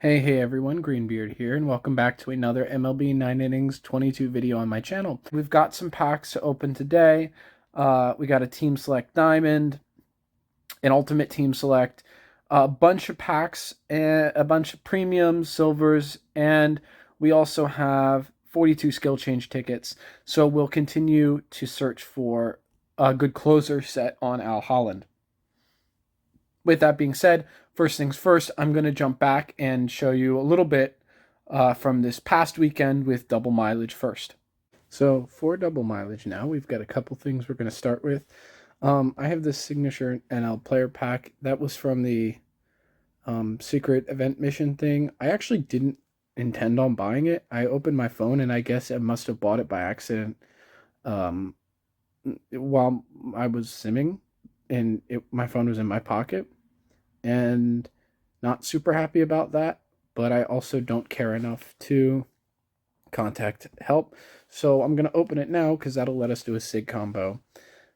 Hey everyone, Greenbeard here, and welcome back to another MLB 9 Innings 22 video on my channel. We've got some packs to open today. We got a Team Select Diamond, an Ultimate Team Select, a bunch of packs, and a bunch of premiums, silvers, and we also have 42 skill change tickets. So we'll continue to search for a good closer set on Al Holland. With that being said, first things first, I'm going to jump back and show you a little bit from this past weekend with double mileage first. So for double mileage now, we've got a couple things we're going to start with. I have this signature NL player pack that was from the secret event mission thing. I actually didn't intend on buying it. I opened my phone and I guess I must have bought it by accident while I was simming, and my phone was in my pocket, and not super happy about that, but I also don't care enough to contact help. So I'm going to open it now because that'll let us do a SIG combo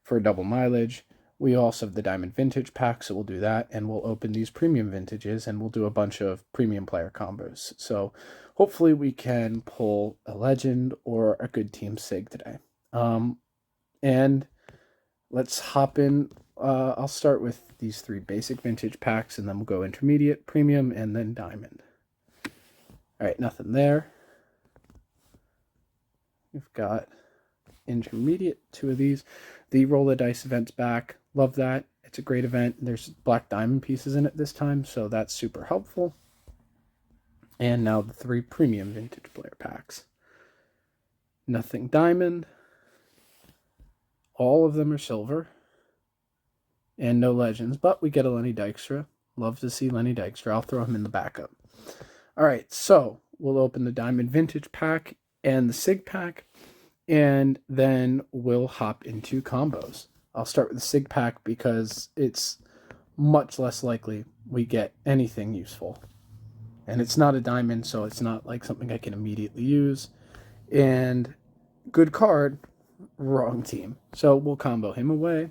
for double mileage. We also have the Diamond Vintage pack, so we'll do that, and we'll open these premium vintages, and we'll do a bunch of premium player combos. So hopefully we can pull a legend or a good team SIG today. And let's hop in. I'll start with these three basic vintage packs, and then we'll go intermediate, premium, and then diamond. All right, nothing there. We've got intermediate, two of these. The Roll the Dice event's back. Love that. It's a great event. There's black diamond pieces in it this time, so that's super helpful. And now the three premium vintage player packs. Nothing diamond. All of them are silver. And no legends, but we get a Lenny Dykstra. Love to see Lenny Dykstra. I'll throw him in the backup. All right, so we'll open the Diamond Vintage pack and the SIG pack, and then we'll hop into combos. I'll start with the SIG pack because it's much less likely we get anything useful. And it's not a diamond, so it's not like something I can immediately use. And good card, wrong team. So we'll combo him away.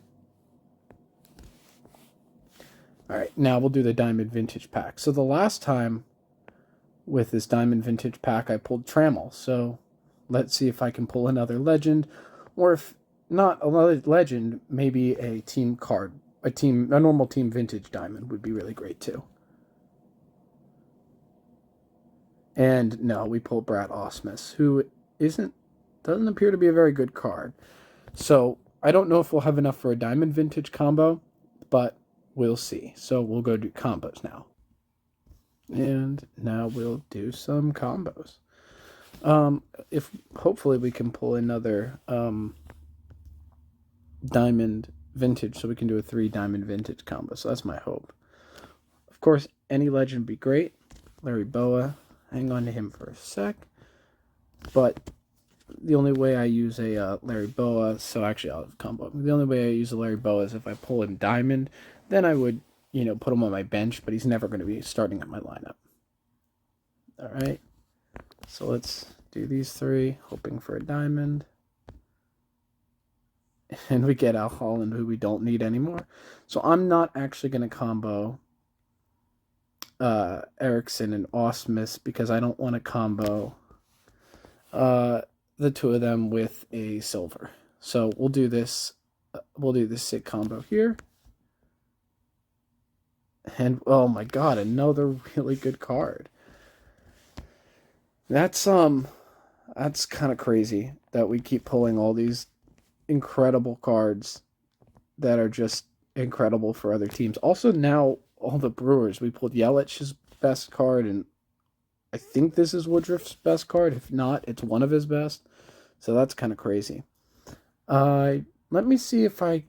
All right, now we'll do the Diamond Vintage pack. So the last time with this Diamond Vintage pack, I pulled Trammell. So let's see if I can pull another legend, or if not another legend, maybe a team card, a normal team Vintage Diamond would be really great too. And no, we pulled Brad Ausmus, who doesn't appear to be a very good card. So I don't know if we'll have enough for a Diamond Vintage combo, but we'll see. So we'll go do combos now. And now we'll do some combos. If hopefully we can pull another Diamond Vintage, so we can do a 3 Diamond Vintage combo. So that's my hope. Of course, any legend would be great. Larry Boa, hang on to him for a sec. But the only way I use a Larry Boa, so actually I'll have combo. The only way I use a Larry Boa is if I pull him Diamond, then I would, put him on my bench, but he's never going to be starting at my lineup. All right, so let's do these three, hoping for a diamond. And we get Al Holland, who we don't need anymore. So I'm not actually going to combo Erickson and Ausmus because I don't want to combo the two of them with a silver. So we'll do this. We'll do this SIG combo here. And oh my god, another really good card. That's kind of crazy that we keep pulling all these incredible cards that are just incredible for other teams. Also now all the Brewers, we pulled Yelich's best card, and I think this is Woodruff's best card. If not, it's one of his best. So that's kind of crazy. Let me see if I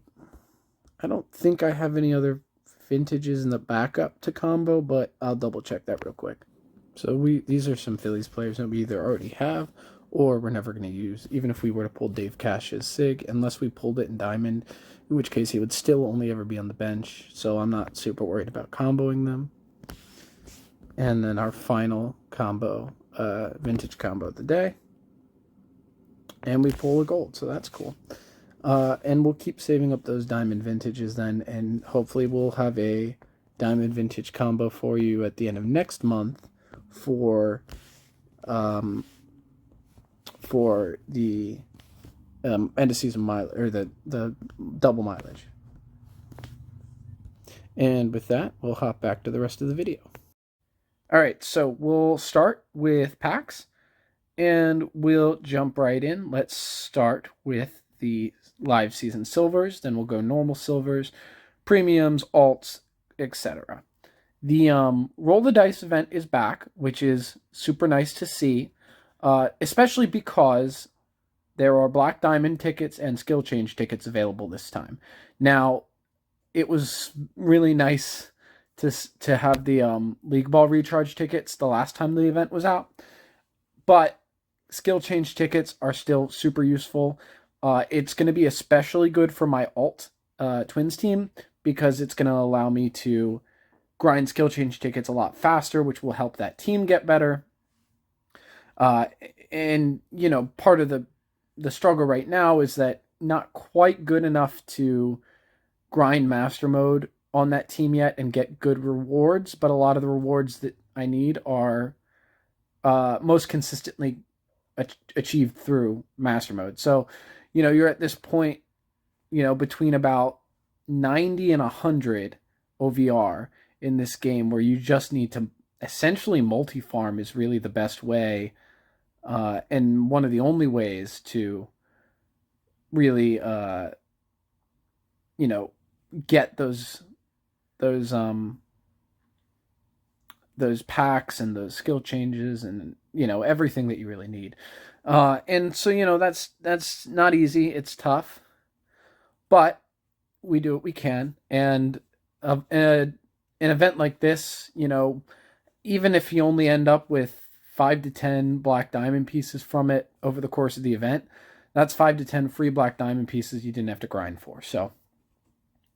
don't think I have any other vintages in the backup to combo, but I'll double check that real quick. So these are some Phillies players that we either already have or we're never going to use, even if we were to pull Dave Cash's SIG, unless we pulled it in Diamond, in which case he would still only ever be on the bench, so I'm not super worried about comboing them. And then our final combo, vintage combo of the day. And we pull a gold, so that's cool. And we'll keep saving up those Diamond Vintages then, and hopefully we'll have a Diamond Vintage combo for you at the end of next month for the end of season mileage, or the double mileage. And with that, we'll hop back to the rest of the video. All right, so we'll start with packs, and we'll jump right in. Let's start with the live season silvers, then we'll go normal silvers, premiums, alts, etc. The roll the dice event is back, which is super nice to see, especially because there are black diamond tickets and skill change tickets available this time. Now, it was really nice to have the league ball recharge tickets the last time the event was out, but skill change tickets are still super useful. It's going to be especially good for my alt twins team, because it's going to allow me to grind skill change tickets a lot faster, which will help that team get better. And you know, part of the struggle right now is that not quite good enough to grind master mode on that team yet and get good rewards, but a lot of the rewards that I need are most consistently achieved through master mode. So, you know, you're at this point, you know, between about 90 and 100 OVR in this game, where you just need to essentially multi-farm is really the best way, and one of the only ways to really, you know, get those packs and those skill changes and, you know, everything that you really need. And so, you know, that's not easy. It's tough, but we do what we can. And an event like this, you know, even if you only end up with 5 to 10 black diamond pieces from it over the course of the event, that's 5 to 10 free black diamond pieces you didn't have to grind for. So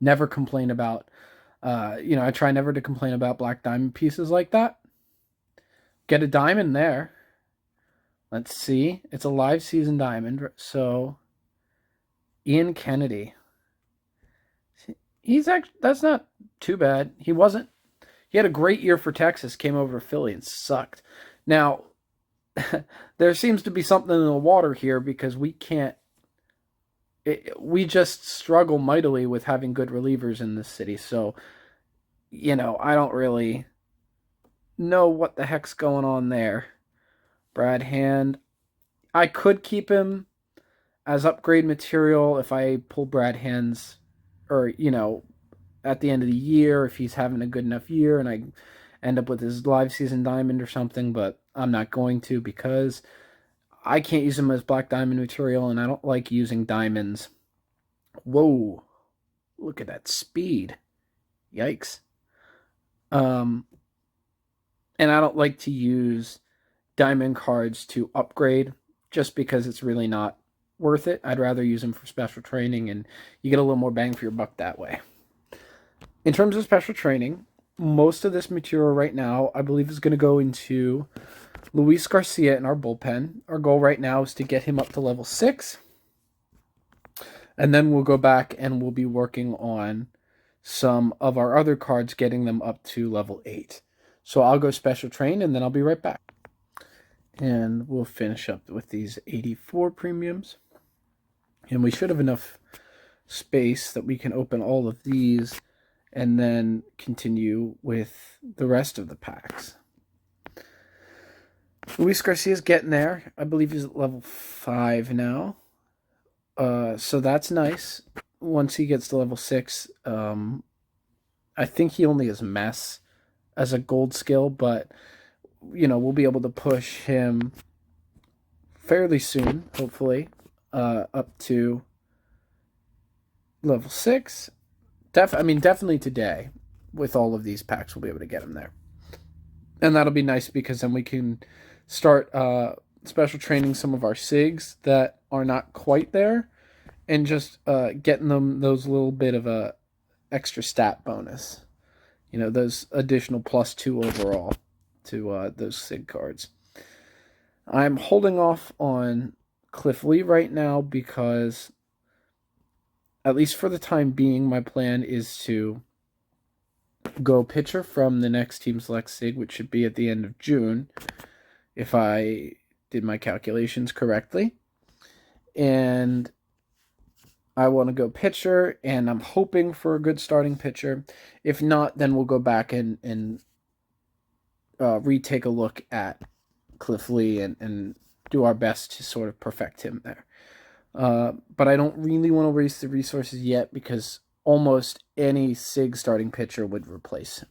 never complain about, you know, I try never to complain about black diamond pieces like that. Get a diamond there. Let's see. It's a live season diamond. So Ian Kennedy. He's actually, that's not too bad. He had a great year for Texas, came over to Philly and sucked. Now, there seems to be something in the water here, because we just struggle mightily with having good relievers in this city. So, you know, I don't really know what the heck's going on there. Brad Hand. I could keep him as upgrade material if I pull Brad Hand's, or, you know, at the end of the year, if he's having a good enough year and I end up with his live season diamond or something, but I'm not going to, because I can't use him as black diamond material, and I don't like using diamonds. Whoa, look at that speed. Yikes. And I don't like to use diamond cards to upgrade, just because it's really not worth it. I'd rather use them for special training, and you get a little more bang for your buck that way. In terms of special training, most of this material right now, I believe, is going to go into Luis Garcia in our bullpen. Our goal right now is to get him up to level 6. And then we'll go back and we'll be working on some of our other cards, getting them up to level 8. So I'll go special train, and then I'll be right back. And we'll finish up with these 84 premiums. And we should have enough space that we can open all of these and then continue with the rest of the packs. Luis Garcia's getting there. I believe he's at level 5 now. So that's nice. Once he gets to level 6, I think he only has mess as a gold skill, but, you know, we'll be able to push him fairly soon, hopefully, up to level 6. Definitely today, with all of these packs, we'll be able to get him there. And that'll be nice, because then we can start special training some of our SIGs that are not quite there, and just getting them those little bit of a extra stat bonus. You know, those additional +2 overall to those SIG cards. I'm holding off on Cliff Lee right now, because, at least for the time being, my plan is to go pitcher from the next Team Select SIG, which should be at the end of June, if I did my calculations correctly. And I want to go pitcher, and I'm hoping for a good starting pitcher. If not, then we'll go back and retake a look at Cliff Lee and do our best to sort of perfect him there. But I don't really want to waste the resources yet because almost any SIG starting pitcher would replace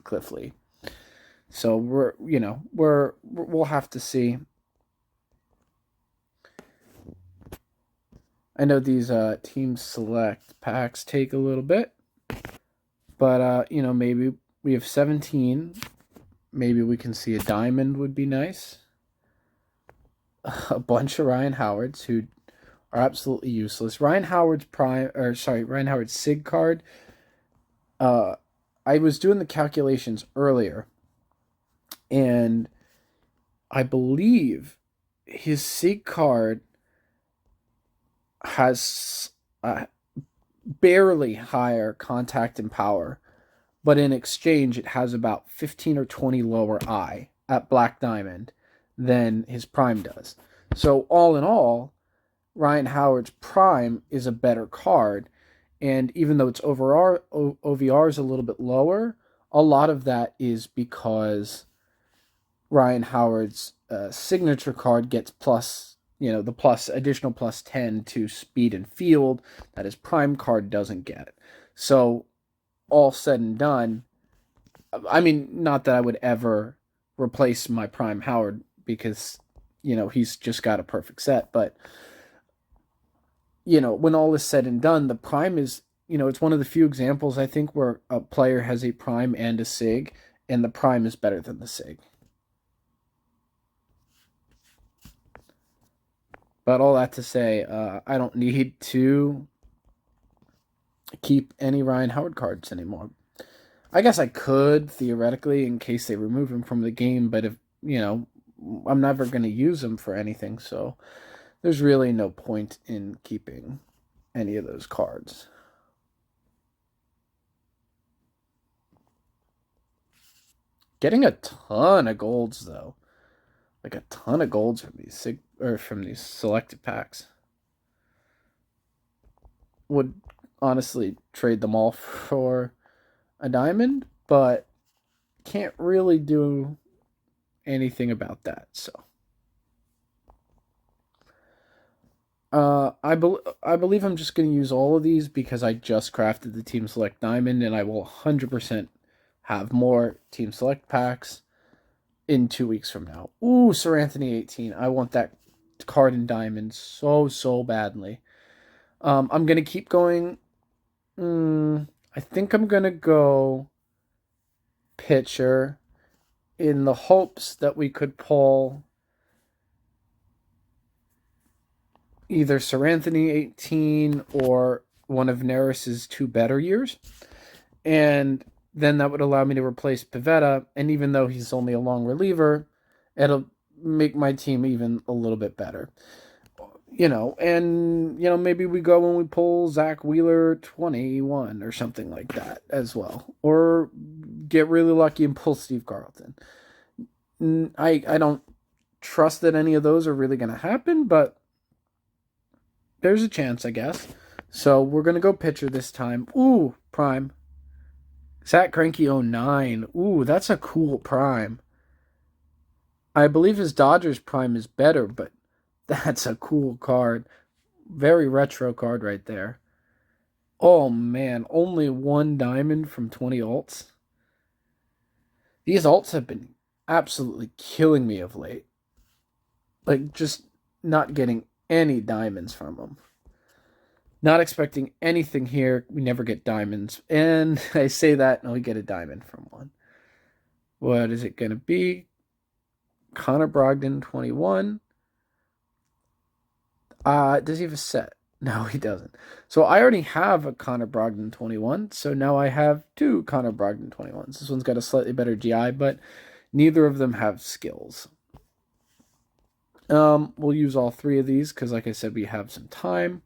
Cliff Lee. So we'll have to see. I know these Team Select packs take a little bit, but maybe we have 17. Maybe we can see a diamond would be nice. A bunch of Ryan Howards who are absolutely useless. Ryan Howard's SIG card. I was doing the calculations earlier, and I believe his SIG card has barely higher contact and power, but in exchange it has about 15 or 20 lower I at Black Diamond than his Prime does. So all in all, Ryan Howard's Prime is a better card, and even though its OVR is a little bit lower, a lot of that is because Ryan Howard's signature card gets the additional plus 10 to speed and field that his Prime card doesn't get. So all said and done, I mean, not that I would ever replace my Prime Howard because he's just got a perfect set, but when all is said and done, the Prime is, it's one of the few examples I think where a player has a Prime and a SIG, and the Prime is better than the SIG. But all that to say, I don't need to keep any Ryan Howard cards anymore. I guess I could, theoretically, in case they remove him from the game, but if, I'm never going to use him for anything, so there's really no point in keeping any of those cards. Getting a ton of golds, though. Like a ton of golds from these selected packs. Would honestly trade them all for a diamond, but can't really do anything about that. So I believe I'm just going to use all of these because I just crafted the Team Select Diamond, and I will 100% have more Team Select packs in 2 weeks from now. Ooh, Sir Anthony 18. I want that card in Diamond so badly. I'm going to keep going. I think I'm going to go pitcher in the hopes that we could pull either Sir Anthony 18 or one of Neris's 2 better years. And then that would allow me to replace Pivetta. And even though he's only a long reliever, it'll make my team even a little bit better. Maybe we go when we pull Zach Wheeler 21 or something like that as well. Or get really lucky and pull Steve Carlton. I don't trust that any of those are really going to happen, but there's a chance, I guess. So we're going to go pitcher this time. Ooh, Prime. Zach Greinke 09. Ooh, that's a cool Prime. I believe his Dodgers Prime is better, but that's a cool card. Very retro card right there. Oh, man. Only 1 diamond from 20 alts. These alts have been absolutely killing me of late. Like, just not getting any diamonds from them. Not expecting anything here. We never get diamonds. And I say that, and we get a diamond from one. What is it going to be? Connor Brogdon, 21. Does he have a set? No, he doesn't. So I already have a Connor Brogdon 21. So now I have 2 Connor Brogdon 21s. This one's got a slightly better GI, but neither of them have skills. We'll use all 3 of these because, like I said, we have some time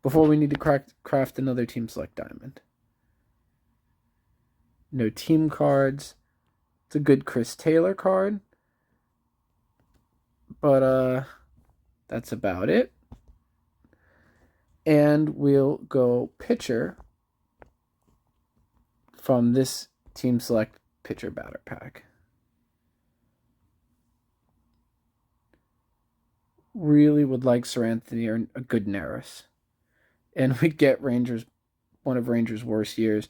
before we need to craft another Team Select Diamond. No team cards. It's a good Chris Taylor card. But that's about it. And we'll go pitcher from this Team Select pitcher batter pack. Really would like Sir Anthony or a good Neris. And we'd get Rangers, one of Rangers' worst years.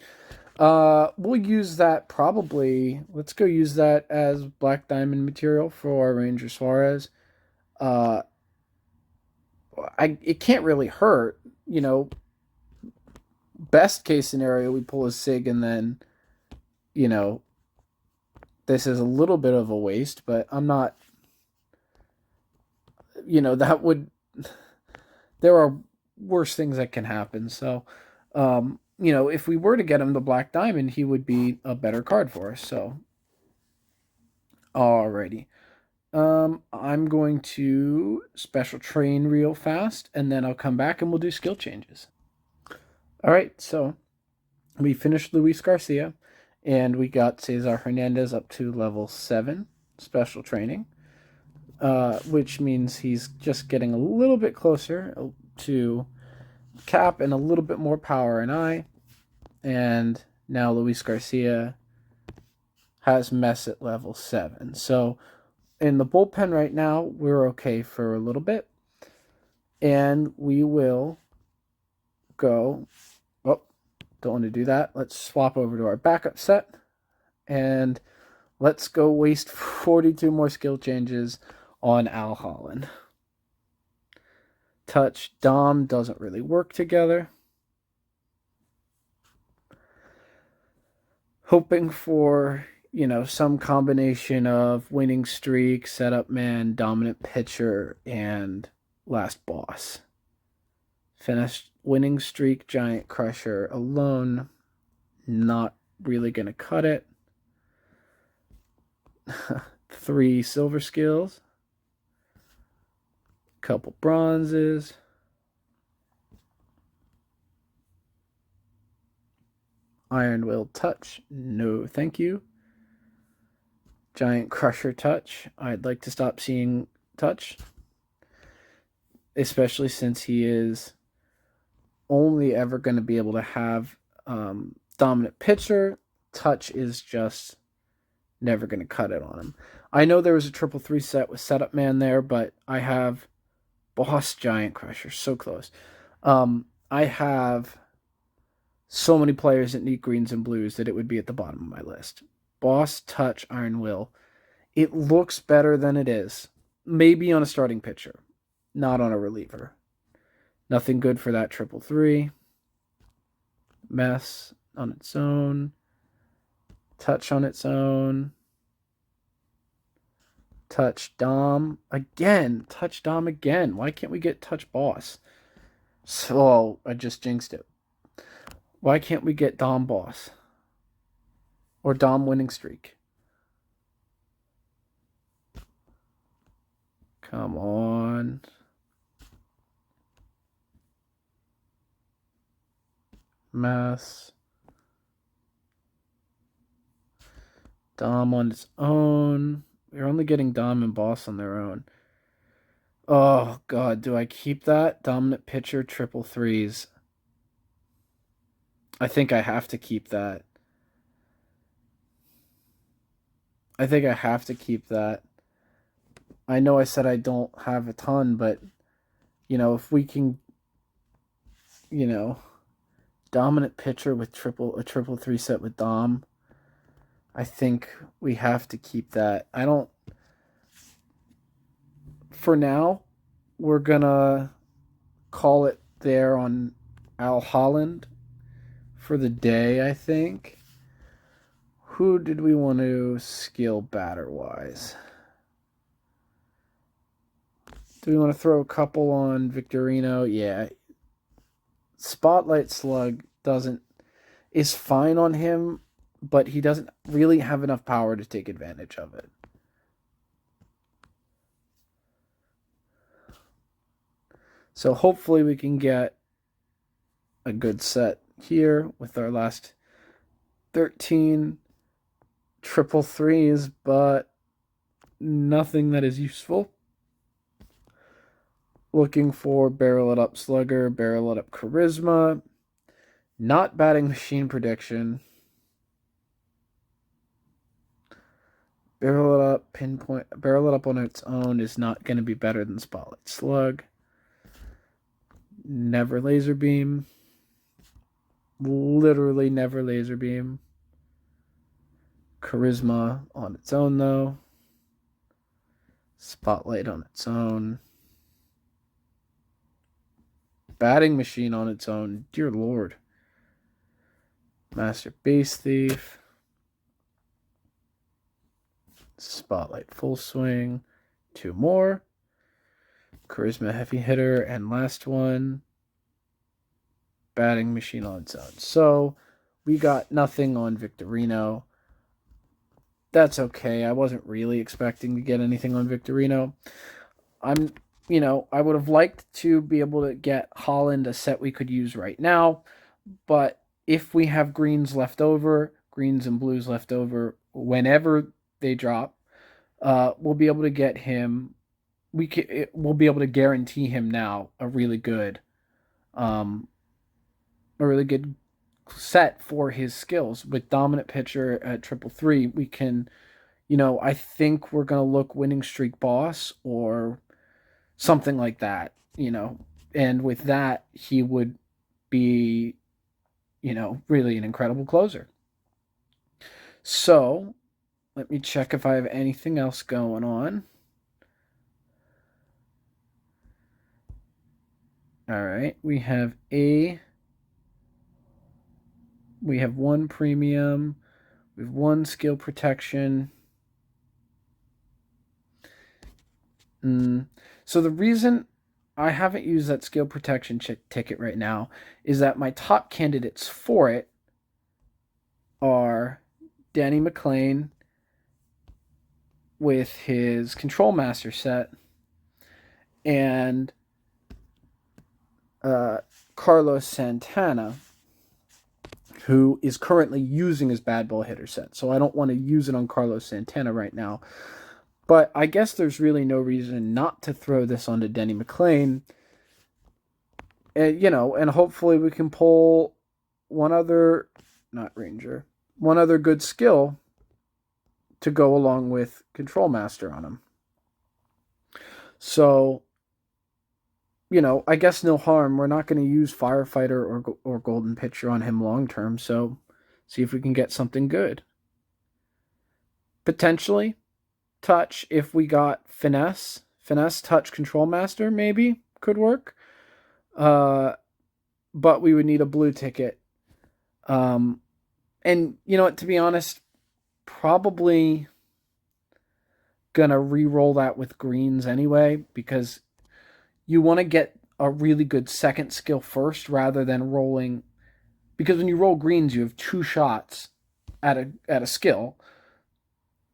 We'll use that probably. Let's go use that as Black Diamond material for Ranger Suarez. It can't really hurt, you know. Best case scenario, we pull a Sig, and then, you know, this is a little bit of a waste, but I'm not. You know, that would. There are worse things that can happen. So, you know, if we were to get him the Black Diamond, he would be a better card for us. So, alrighty. I'm going to special train real fast, and then I'll come back and we'll do skill changes. Alright, so we finished Luis Garcia, and we got Cesar Hernandez up to level 7 special training, which means he's just getting a little bit closer to cap and a little bit more power and eye. And now Luis Garcia has Mess at level 7. So in the bullpen right now, we're okay for a little bit. And we will go... Oh, don't want to do that. Let's swap over to our backup set. And let's go waste 42 more skill changes on Al Holland. Touch, Dom doesn't really work together. Hoping for, you know, some combination of winning streak, setup man, dominant pitcher, and last boss. Finished winning streak, giant crusher alone. Not really going to cut it. 3 silver skills. Couple bronzes. Iron Will touch. No, thank you. Giant Crusher touch. I'd like to stop seeing touch. Especially since he is only ever going to be able to have dominant pitcher. Touch is just never going to cut it on him. I know there was a 3-3 set with Setup Man there, but I have Boss Giant Crusher. So close. I have so many players that need greens and blues that it would be at the bottom of my list. Boss, Touch, Iron Will. It looks better than it is. Maybe on a starting pitcher, not on a reliever. Nothing good for that 3-3. Mess on its own. Touch on its own. Touch Dom again. Touch Dom again. Why can't we get Touch Boss? So, I just jinxed it. Why can't we get Dom Boss? Or Dom Winning Streak? Come on. Mess. Dom on its own. We're only getting Dom and Boss on their own. Oh, God. Do I keep that? Dominant pitcher, 3-3s. I think I have to keep that. I think I have to keep that. I know I said I don't have a ton, but, you know, if we can, you know, dominant pitcher with a 3-3 set with Dom, I think we have to keep that. I don't... For now, we're gonna call it there on Al Holland for the day, I think. Who did we want to skill batter-wise? Do we want to throw a couple on Victorino? Yeah. Spotlight Slug is fine on him, but he doesn't really have enough power to take advantage of it. So hopefully we can get a good set here with our last 13. triple threes, but nothing that is useful. Looking for Barrel It Up Slugger, Barrel It Up Charisma, not Batting Machine Prediction, Barrel It Up Pinpoint, Barrel It Up on its own is not going to be better than Spotlight Slug. Never Laser Beam. Literally never Laser Beam. Charisma on its own, though. Spotlight on its own. Batting Machine on its own. Dear Lord. Master Base Thief. Spotlight Full Swing. 2 more. Charisma Heavy Hitter. And last one. Batting Machine on its own. So we got nothing on Victorino. That's okay. I wasn't really expecting to get anything on Victorino. I would have liked to be able to get Holland, a set we could use right now, but if we have greens left over, greens and blues left over, whenever they drop, we'll be able to get him. We'll be able to guarantee him now a really good set for his skills. With Dominant Pitcher at 333, we can, I think we're going to look Winning Streak Boss or something like that, and with that, he would be, really an incredible closer. So let me check if I have anything else going on. All right, we have 1 premium, we have 1 skill protection. So the reason I haven't used that skill protection ticket right now is that my top candidates for it are Denny Mclean with his Control Master set and Carlos Santana, who is currently using his Bad Ball Hitter set. So I don't want to use it on Carlos Santana right now. But I guess there's really no reason not to throw this onto Denny Mclean. And hopefully we can pull one other good skill to go along with Control Master on him. So, I guess no harm. We're not going to use Firefighter or Golden Pitcher on him long term. So see if we can get something good. Potentially Touch, if we got Finesse, Touch, Control Master, maybe could work. But we would need a blue ticket. And you know what, to be honest, probably gonna re-roll that with greens anyway, because you want to get a really good second skill first rather than rolling, because when you roll greens you have 2 shots at a skill.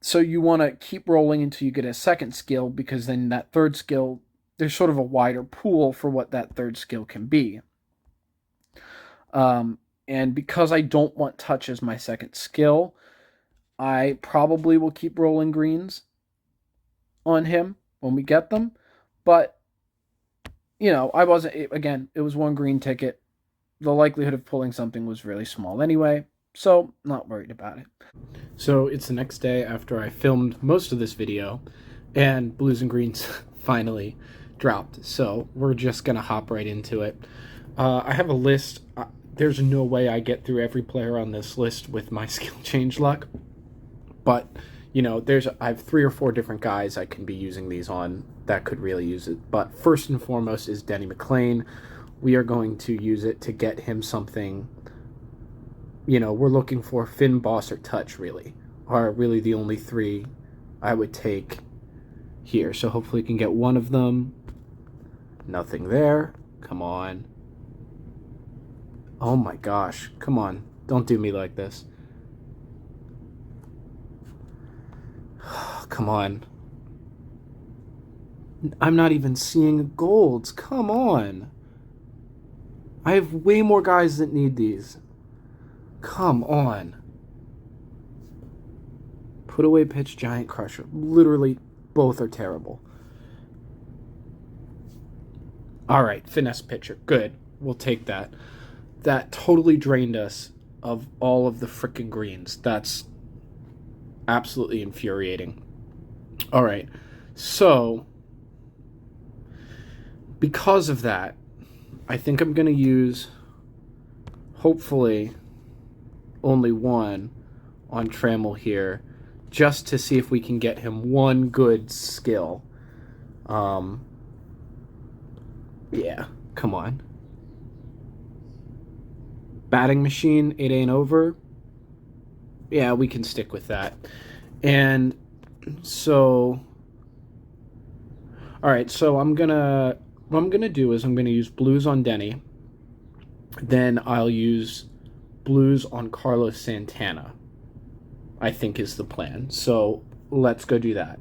So you want to keep rolling until you get a second skill, because then that third skill, there's sort of a wider pool for what that third skill can be. And because I don't want Touch as my second skill, I probably will keep rolling greens on him when we get them. But, I wasn't, it was 1 green ticket. The likelihood of pulling something was really small anyway, so not worried about it. So it's the next day after I filmed most of this video, and blues and greens finally dropped. So we're just going to hop right into it. I have a list. There's no way I get through every player on this list with my skill change luck. But, I have 3 or 4 different guys I can be using these on that could really use it. But first and foremost is Denny Mclean. We are going to use it to get him something. We're looking for Finn, Boss, or Touch, really. Are really the only 3 I would take here. So hopefully we can get one of them. Nothing there. Come on. Oh my gosh. Come on. Don't do me like this. Come on. I'm not even seeing golds. Come on. I have way more guys that need these. Come on. Put away pitch, giant crusher. Literally, both are terrible. All right, finesse pitcher. Good. We'll take that. That totally drained us of all of the frickin' greens. That's absolutely infuriating. All right. So, because of that, I think I'm going to use, hopefully, only one on Trammell here, just to see if we can get him one good skill. Yeah, come on. Batting machine, it ain't over. Yeah, we can stick with that. And so, all right, so what I'm gonna do is I'm gonna use blues on Denny. Then I'll use blues on Carlos Santana, I think is the plan. So let's go do that.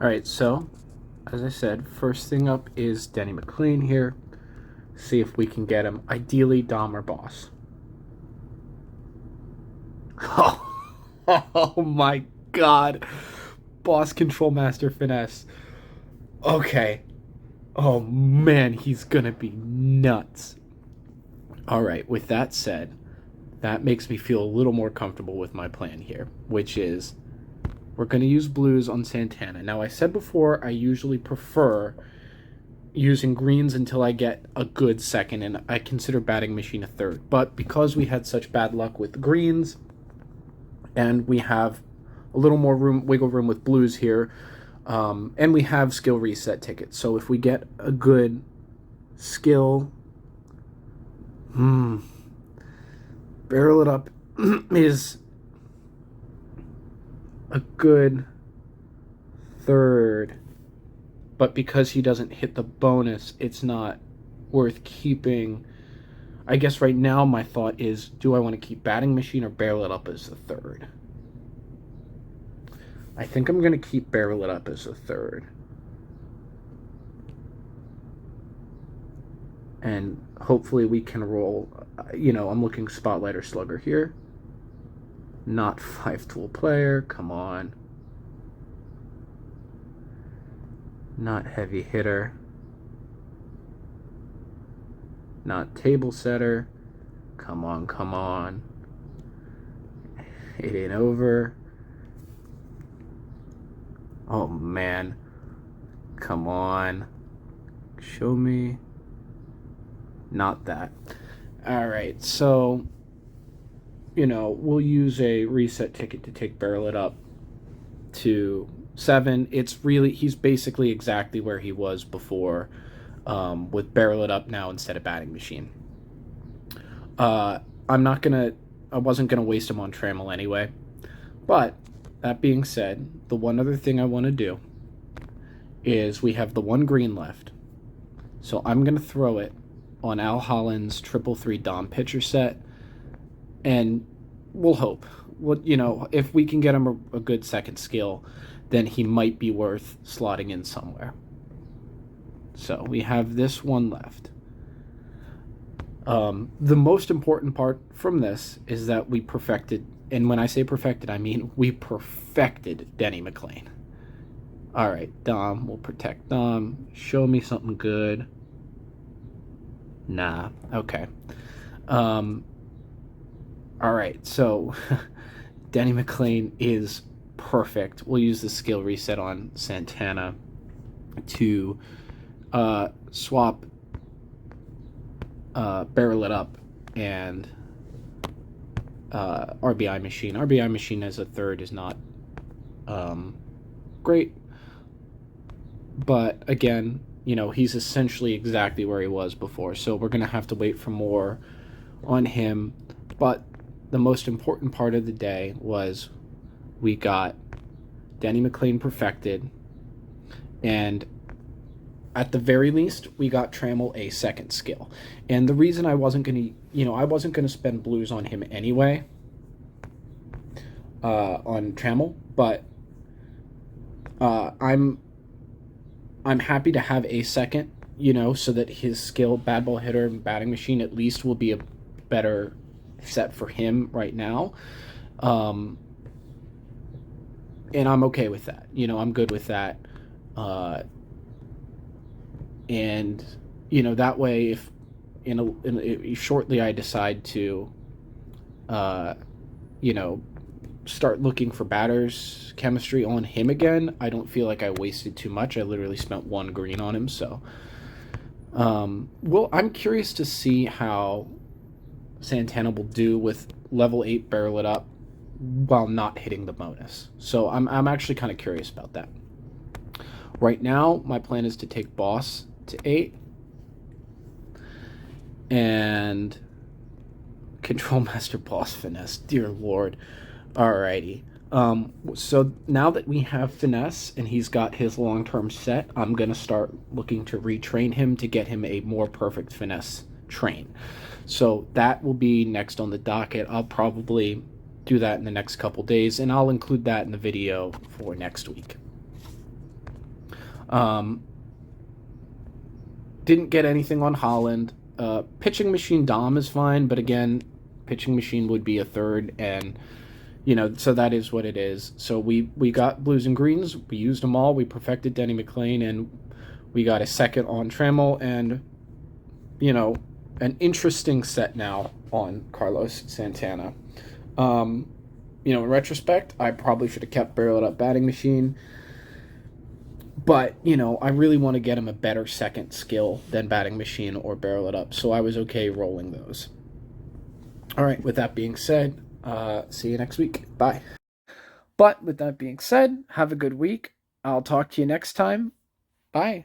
All right, so as I said, first thing up is Denny Mclean here. See if we can get him. Ideally, Dom or Boss. Oh my God. Boss, Control Master, Finesse. Okay. Oh man, he's gonna be nuts. All right, with that said, that makes me feel a little more comfortable with my plan here, which is we're going to use blues on Santana. Now, I said before I usually prefer using greens until I get a good second, and I consider batting machine a third. But because we had such bad luck with greens, and we have a little more wiggle room with blues here, and we have skill reset tickets. So if we get a good skill, barrel it up is a good third, but because he doesn't hit the bonus, it's not worth keeping. I guess right now my thought is, do I want to keep batting machine or barrel it up as the third? I think I'm going to keep barrel it up as a third. And hopefully we can roll, I'm looking spotlight or slugger here. Not 5-tool player, come on. Not heavy hitter. Not table setter. Come on, come on. It ain't over. Oh man. Come on. Show me. Not that. Alright, so we'll use a reset ticket to take barrel it up to 7. He's basically exactly where he was before, with barrel it up now instead of batting machine. I wasn't gonna waste him on Trammell anyway. But that being said, the one other thing I want to do is we have the one green left. So I'm gonna throw it on Al Holland's 333 Dom pitcher set, and we'll hope. If we can get him a good second skill, then he might be worth slotting in somewhere. So we have this one left. The most important part from this is that we perfected, and when I say perfected, I mean we perfected Denny Mclean. All right, Dom, we'll protect Dom. Show me something good. Nah, okay. All right, so Denny Mclean is perfect. We'll use the skill reset on Santana to swap barrel it up and RBI machine. RBI machine as a third is not great, but again, he's essentially exactly where he was before, so we're gonna have to wait for more on him. But the most important part of the day was we got Denny Mclean perfected, and at the very least, we got Trammell a second skill. And the reason I wasn't gonna spend blues on him anyway, on Trammell, but I'm happy to have a second, so that his skill, bad ball hitter and batting machine, at least will be a better set for him right now. and I'm okay with that. I'm good with that. Uh, and that way, if shortly I decide to, uh, you know, start looking for batters chemistry on him again, I don't feel like I wasted too much. I literally spent one green on him, so. Well, I'm curious to see how Santana will do with level 8 barrel it up while not hitting the bonus. So I'm actually kind of curious about that. Right now, my plan is to take boss to 8 and control master boss finesse. Dear Lord. Alrighty. So now that we have finesse and he's got his long-term set, I'm going to start looking to retrain him to get him a more perfect finesse train. So that will be next on the docket. I'll probably do that in the next couple days, and I'll include that in the video for next week. Didn't get anything on Holland. Pitching machine Dom is fine, but again, pitching machine would be a third, and so that is what it is. So we got blues and greens. We used them all. We perfected Denny Mclean, and we got a second on Trammell, and an interesting set now on Carlos Santana. In retrospect, I probably should have kept barrel it up batting machine. But, I really want to get him a better second skill than batting machine or barrel it up. So I was okay rolling those. All right, with that being said, see you next week. Bye. But with that being said, have a good week. I'll talk to you next time. Bye.